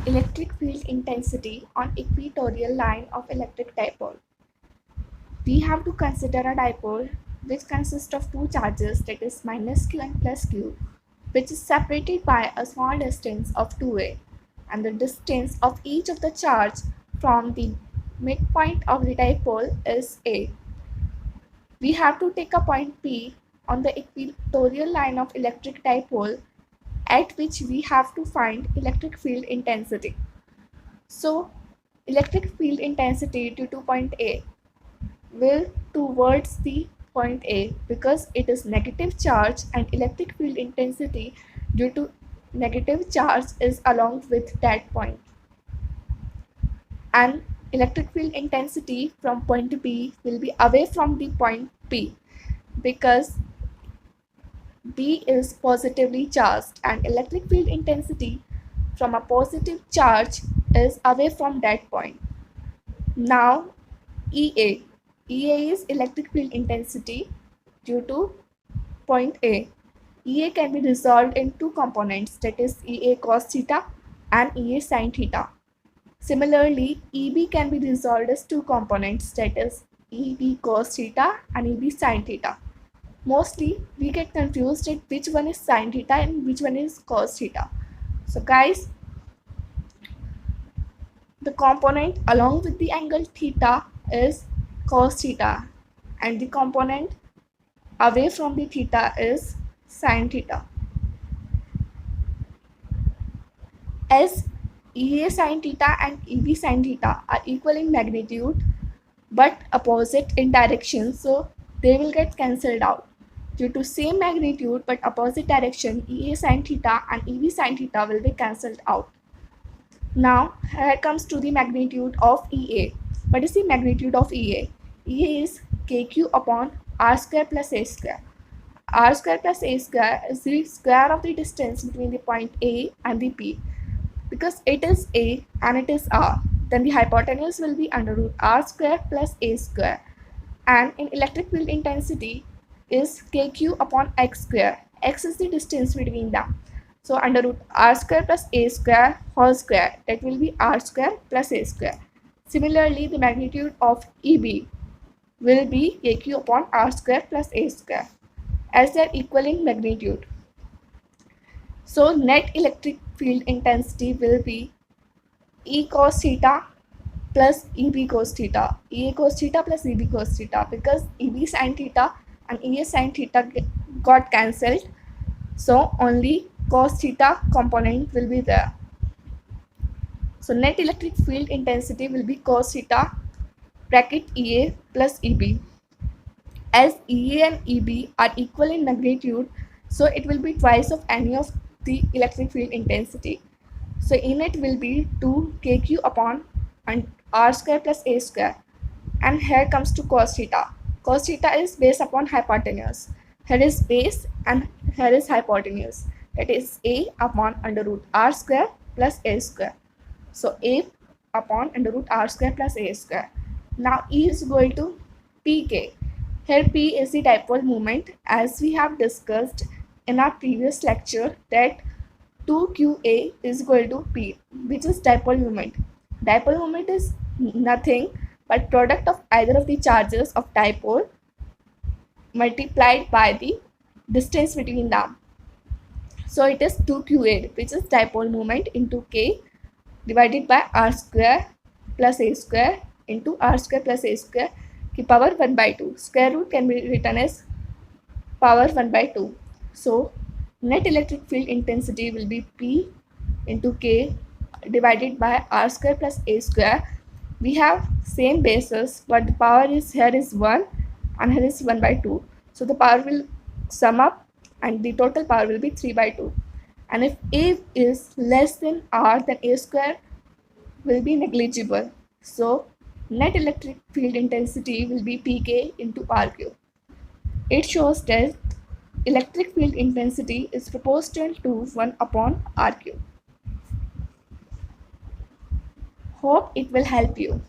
electric field intensity on equatorial line of electric dipole. We have to consider a dipole which consists of two charges, that is minus q and plus q, which is separated by a small distance of 2a, and the distance of each of the charge from the midpoint of the dipole is a. We have to take a point P on the equatorial line of electric dipole at which we have to find electric field intensity. So, electric field intensity due to point A will towards the point A because it is negative charge, and electric field intensity due to negative charge is along with that point. And electric field intensity from point B will be away from the point P because B is positively charged, and electric field intensity from a positive charge is away from that point. Now EA. EA is electric field intensity due to point A. EA can be resolved in two components, that is EA cos theta and EA sin theta. Similarly, EB can be resolved as two components, that is EB cos theta and EB sin theta. Mostly we get confused at which one is sin theta and which one is cos theta. So guys, the component along with the angle theta is cos theta, and the component away from the theta is sin theta. As EA sin theta and EB sin theta are equal in magnitude but opposite in direction, so they will get cancelled out. Due to same magnitude but opposite direction, EA sin theta and EB sin theta will be cancelled out. Now here comes to the magnitude of EA. What is the magnitude of EA? EA is kq upon r square plus a square. R square plus a square is the square of the distance between the point A and the P. Because it is A and it is R, then the hypotenuse will be under root r square plus a square. And in electric field intensity is kq upon x square. X is the distance between them. So under root r square plus a square whole square, that will be r square plus a square. Similarly, the magnitude of EB will be kq upon r square plus a square, as they are equal in magnitude. So net electric field intensity will be E cos theta plus EB cos theta, EA cos theta plus EB cos theta, because EB sin theta and EA sin theta got cancelled, so only cos theta component will be there. So net electric field intensity will be cos theta bracket EA plus EB. As EA and EB are equal in magnitude, so it will be twice of any of the electric field intensity. So in it will be 2 kq upon and r square plus a square. And here comes to cos theta. Cos theta is base upon hypotenuse. Here is base and here is hypotenuse. That is a upon under root r square plus a square. So a upon under root r square plus a square. Now E is going to pk. Here P is the dipole moment, as we have discussed in our previous lecture that 2qa is equal to P, which is dipole moment. Dipole moment is nothing but product of either of the charges of dipole multiplied by the distance between them. So it is 2qa, which is dipole moment, into k divided by r square plus a square into r square plus a square की power 1 by 2. Square root can be written as power 1 by 2. So net electric field intensity will be P into K divided by r square plus a square. We have same basis, but the power is here is 1 and here is 1 by 2. So the power will sum up and the total power will be 3 by 2. And if A is less than R, then A square will be negligible. So net electric field intensity will be Pk into Rq. It shows that electric field intensity is proportional to 1 upon Rq. Hope it will help you.